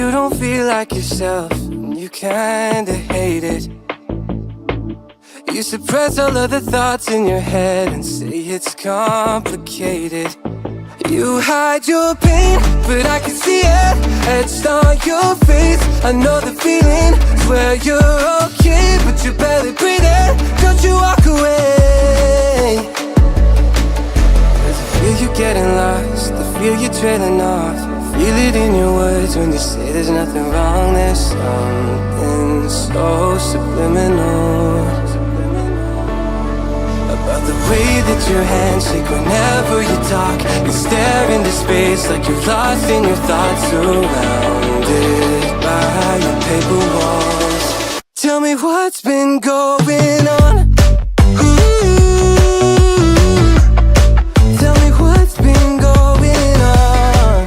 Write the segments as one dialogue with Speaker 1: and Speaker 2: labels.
Speaker 1: you don't feel like yourself, and you kinda hate it. You suppress all of the thoughts in your head and say it's complicated. You hide your pain, but I can see it etched on your face. I know the feeling, swear you're okay, but you're barely breathing. Don't you walk away. 'Cause I feel you getting lost, I feel you trailing off. Feel it in your words when you say there's nothing wrong. There's something so subliminal about the way that your hands shake whenever you talk. You stare into space like you're lost in your thoughts, surrounded by your paper walls. Tell me what's been going on. Tell me what's been going on.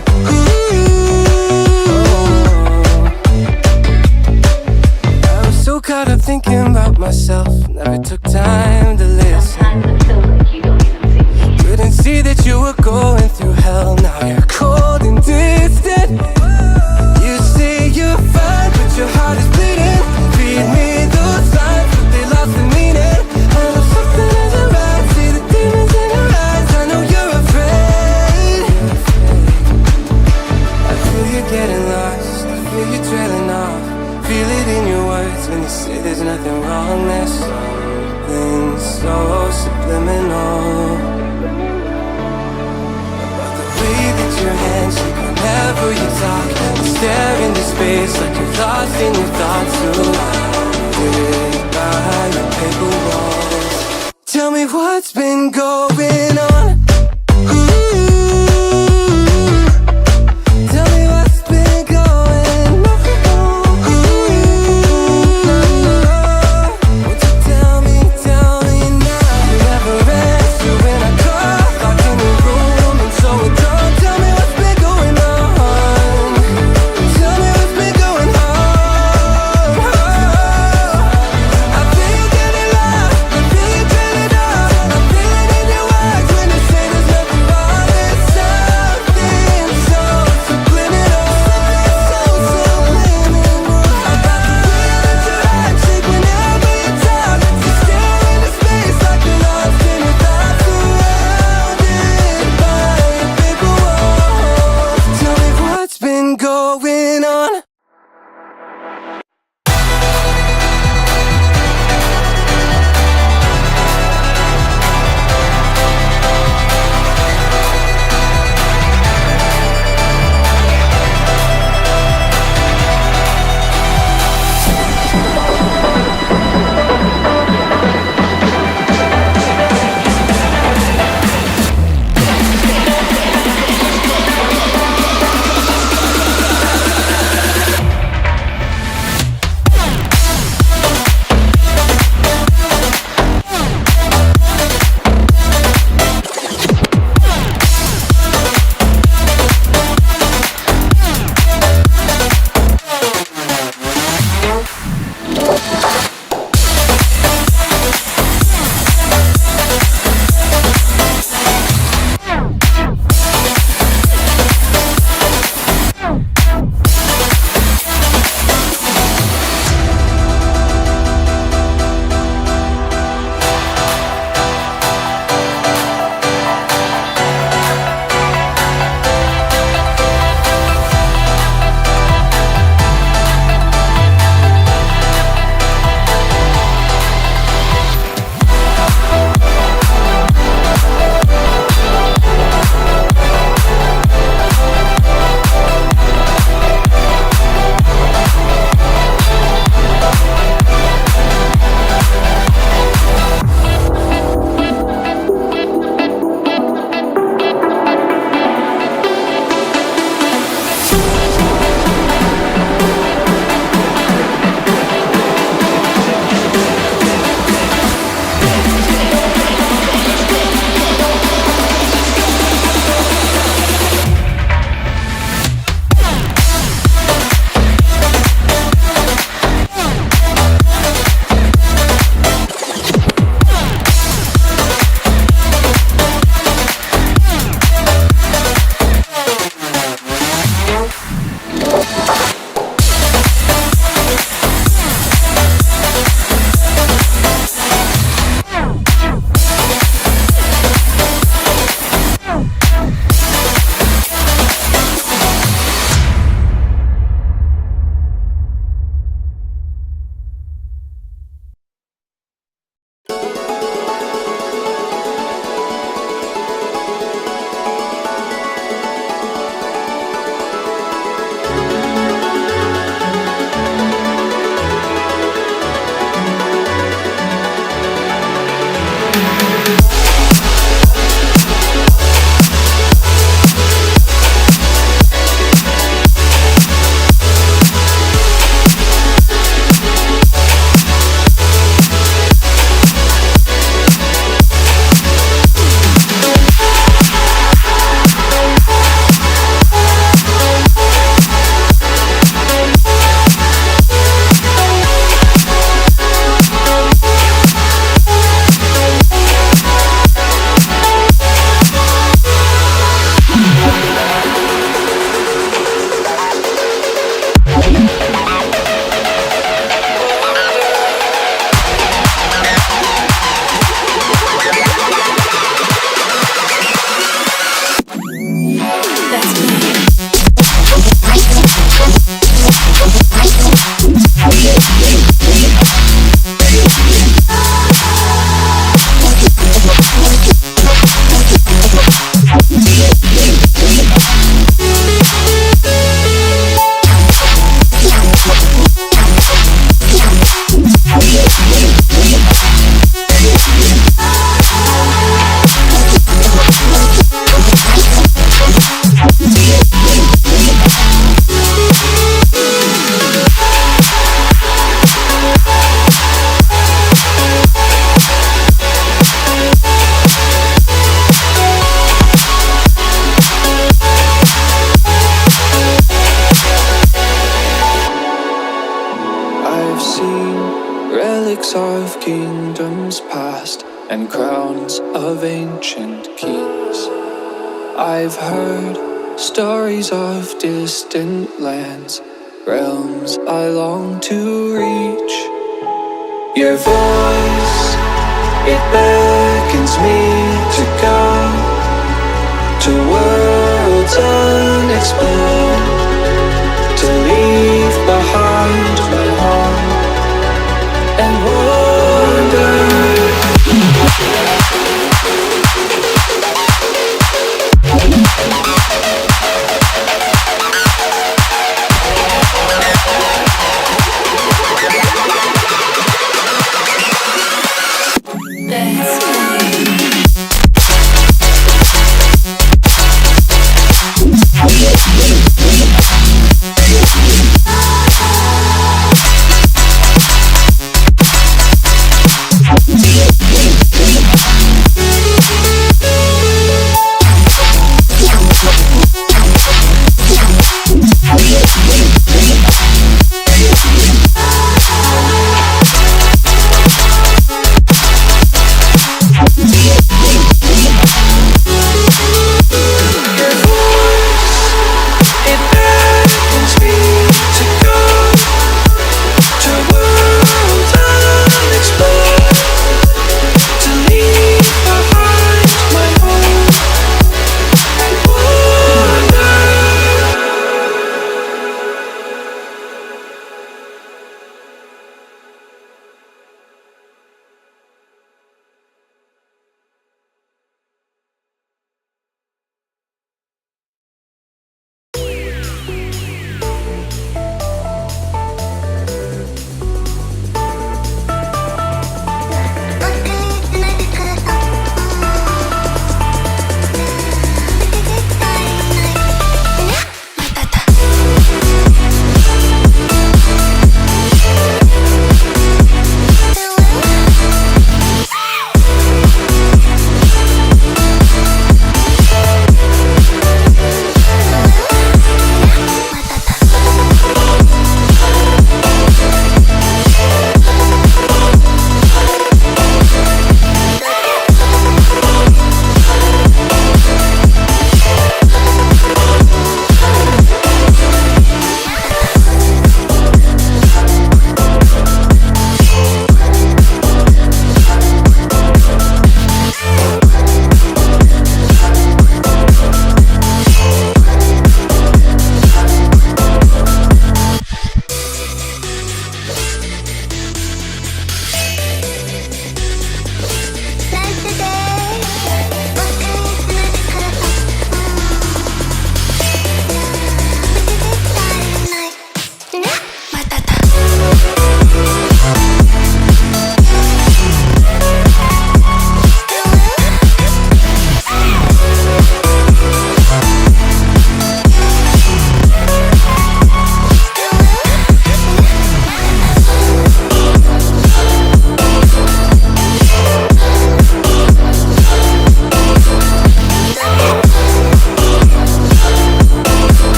Speaker 1: I was so caught up thinking about myself, never took time to listen. Couldn't see that you were going through hell. Now you're cold and distant. You say you're fine, but your heart is bleeding. Feed me those signs, but they lost the meaning. I know something isn't right. See the demons in your eyes. I know you're afraid. I feel you getting lost, I feel you trailing off. Feel it in your words when you say there's nothing wrong. There's something so subliminal about the way that your hands shake whenever you talk. You stare into space like you're lost in your thoughts, surrounded by your paper walls. Tell me what's been going on. Tell me what's been going on. Won't you tell me now? You never answer when I call, locked in the room and so drunk. Tell me what's been going on. Tell me what's been going on. I feel you getting lost, I feel you turning off. I feel it in your eyes when you
Speaker 2: seen relics of kingdoms past and crowns of ancient kings. I've heard stories of distant lands, realms I long to reach. Your voice, it beckons me to go to worlds unexplored, to leave behind my home and wander.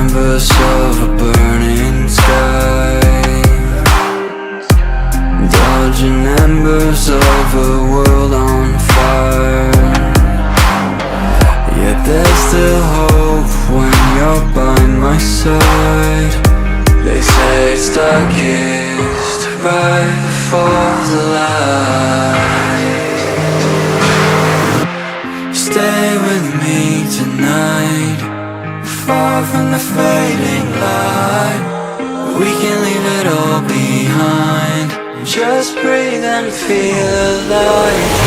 Speaker 1: canvas of a burning sky, dodging embers of a world on fire. Yet there's still hope when you're by my side. They say it's darkest right before the light. Stay with me tonight, far from the fading light. We can leave it all behind, just breathe and feel alive.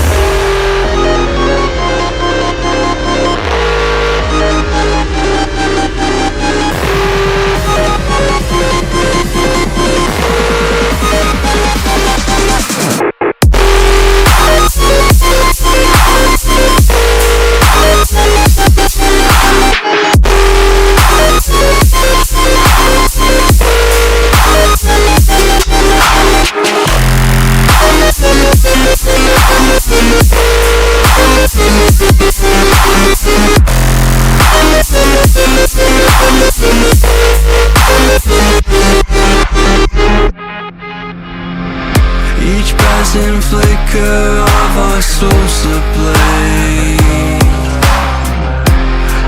Speaker 1: Each passing flicker of our souls ablaze,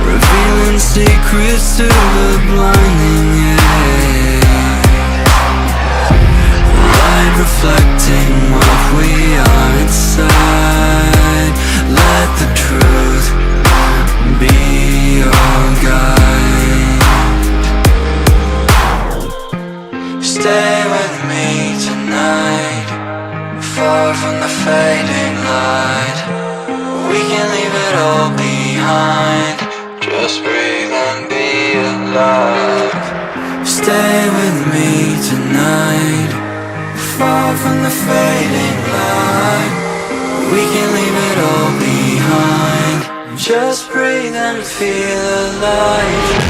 Speaker 1: revealing secrets to the blinding edge. Light reflecting what we are inside. Let the truth be your guide. Stay with me tonight, far from the fading light. We can leave it all behind, just breathe and be alive. Stay with me tonight, far from the fading light. We can leave it all behind, just breathe and feel alive.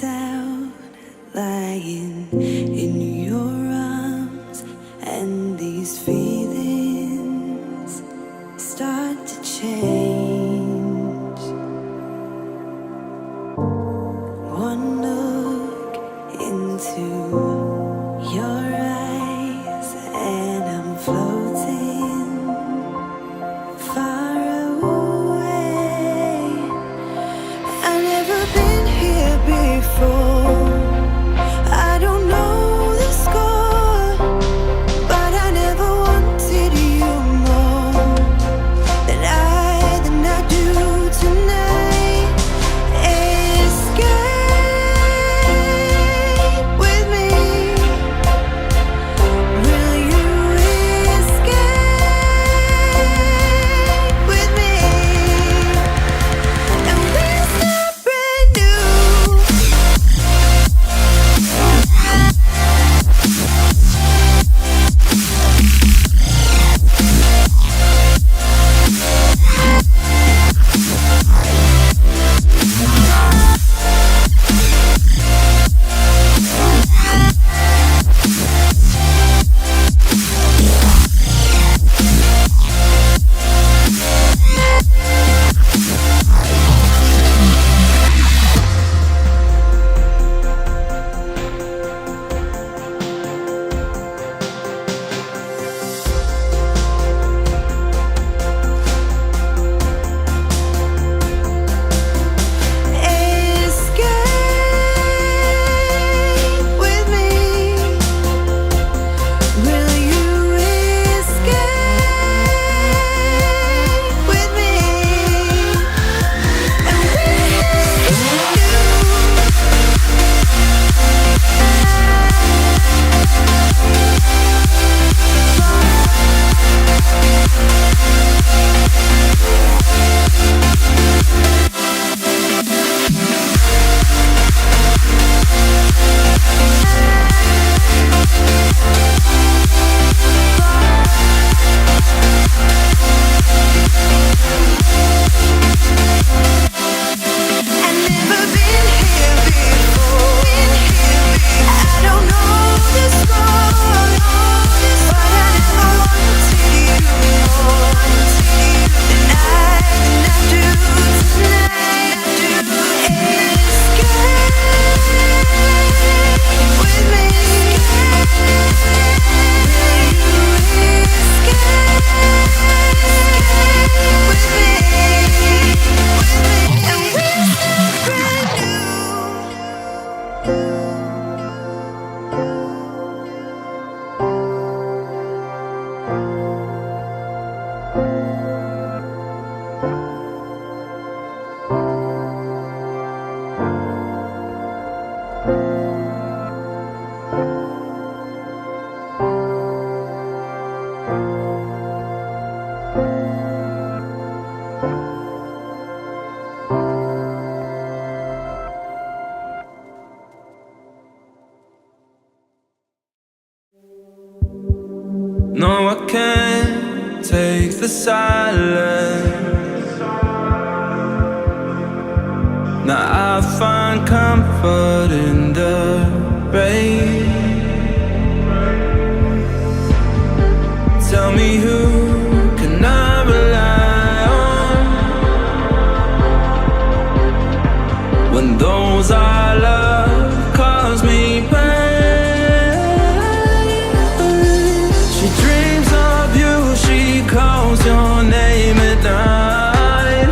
Speaker 3: down, lying in your arms, and these feelings start to change. One look into your eyes, and I'm floating far away. I've never been here before. I don't know the score, but I never wanted you more than I do tonight. Escape with me. Will you escape with me? And we'll start brand new. Escape with me. Will you escape with me? And I've never been here before. I don't know the score, but I never wanted you more than I do tonight. Escape with me. Will you escape with me? And we'll start brand new.
Speaker 1: No, I can't take the silence. Now I find comfort in the rain. Tell me, who can I rely on when those I love cause me pain? She dreams of you, she calls your name at night.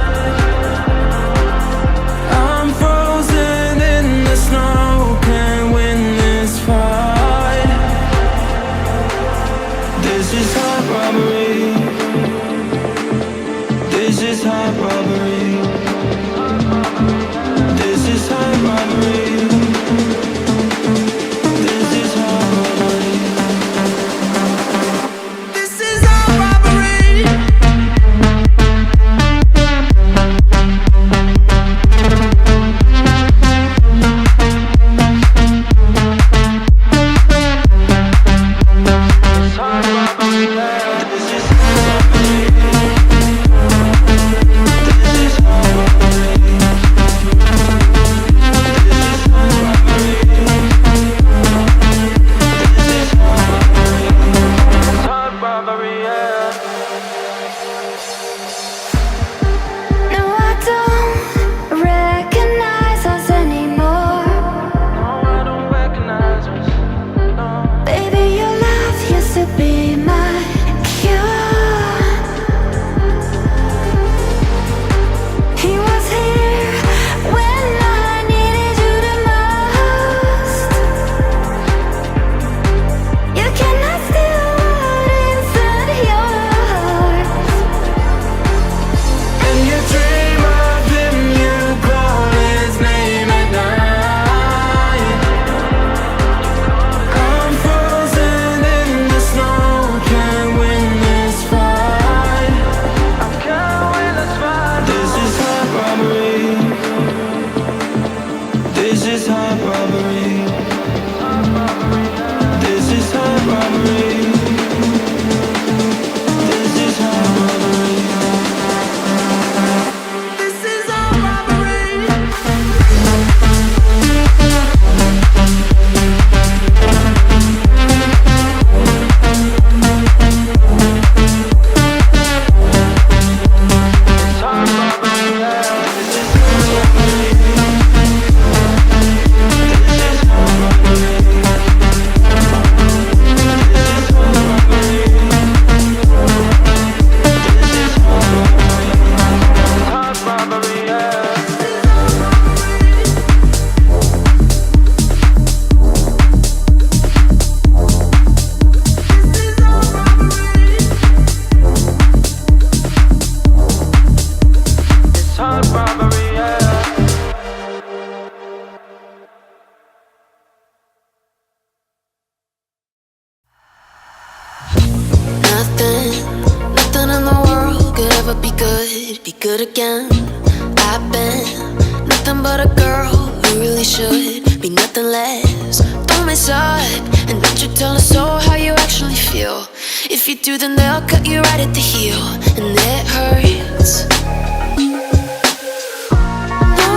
Speaker 1: I'm frozen in the snow, can't win this fight.
Speaker 4: nothing in the world could ever be good again. I've been nothing but a girl who really should be nothing less. Don't mess up, and don't you tell us so how you actually feel. If you do, then they'll cut you right at the heel, and it hurts. No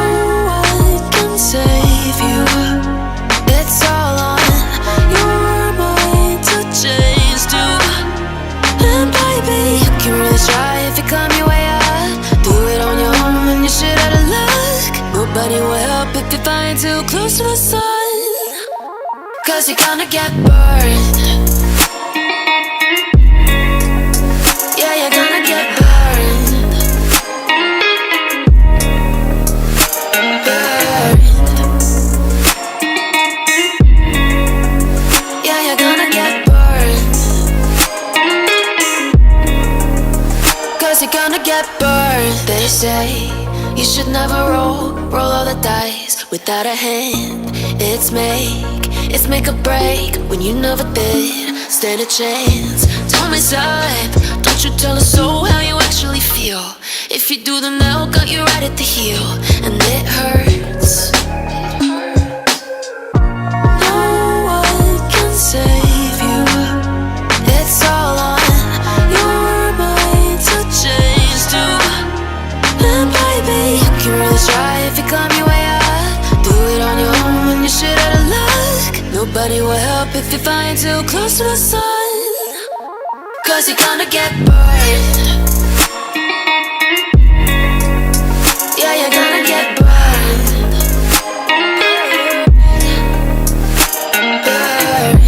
Speaker 4: one can save you. It's all on your mind to change too. And baby, you can really try if you climb your way up. Do it on your own and you're shit out of luck. Nobody will help if you're flying too close to the sun. 'Cause you're gonna get burned. Yeah, you're gonna get burned. Burned. Yeah, you're gonna get burned. 'Cause you're gonna get burned. They say you should never roll all the dice without a hand. It's make or break when you never did stand a chance. Don't mess up, don't you tell us so how you actually feel. If you do, then they'll cut you right at the heel, and it hurts. No one can save you. It's all on your mind to change too. And baby, you can really try if you climb your way up. Do it on your own when you're shit out of luck. Nobody will help if you're flying too close to the sun. 'Cause you're gonna get burned. Yeah, you're gonna get burned. Burned.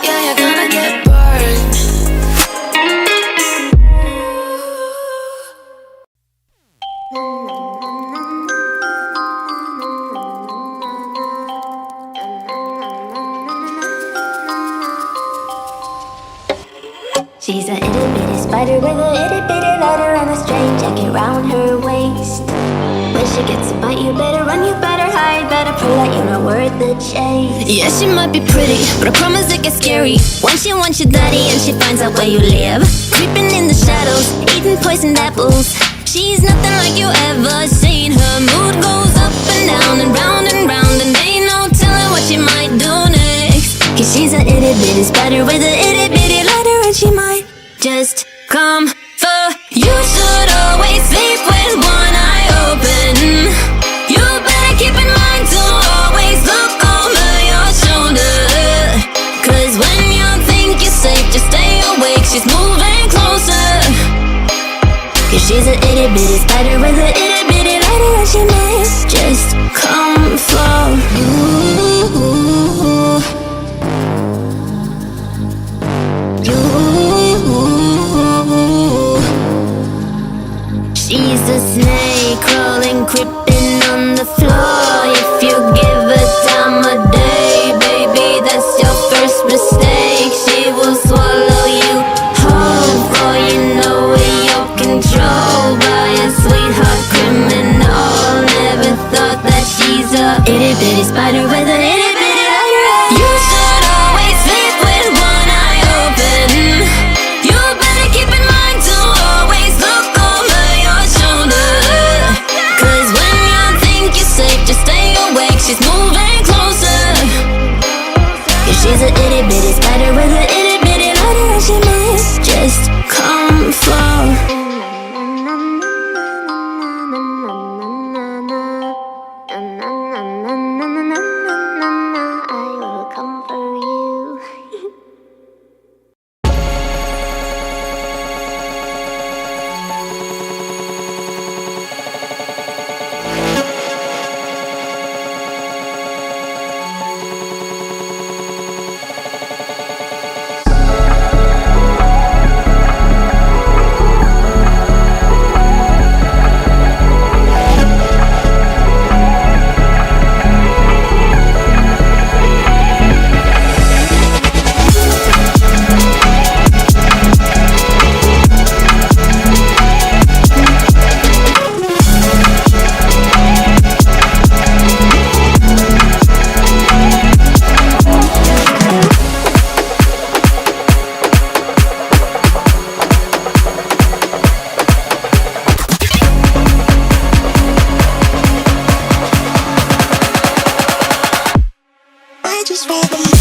Speaker 4: Yeah, you're gonna get burned.
Speaker 5: She's a itty bitty spider with a itty bitty ladder and a string jacket round her waist. When she gets a bite, you better run, you better hide, better prove that you're not worth the chase.
Speaker 6: Yeah, she might be pretty, but I promise it gets scary once she wants your daddy and she finds out where you live. Creeping in the shadows, eating poisoned apples. She's nothing like you ever seen. Her mood goes up and down and round, and ain't no telling what she might do next. 'Cause she's a itty bitty spider with a itty bitty ladder, and she might just come for you. Should always sleep with one eye open. You better keep in mind to always look over your shoulder. 'Cause when you think you're safe, just stay awake. She's moving closer. 'Cause she's a itty bitty spider with a itty bitty ladder, and she might just come for you. She's a snake crawling, creeping on the floor. If you give her time of day, baby, that's your first mistake. She will swallow you whole, for you know in your control by a sweetheart criminal. Never thought that she's a itty bitty spider with a itty bitty ladder. You should always sleep with one eye open. You better keep in mind to always look over your shoulder. 'Cause when you think you're safe, just stay awake. She's moving closer. 'Cause she's a itty bitty spider with a itty bitty ladder, and she might just come for.
Speaker 3: with me.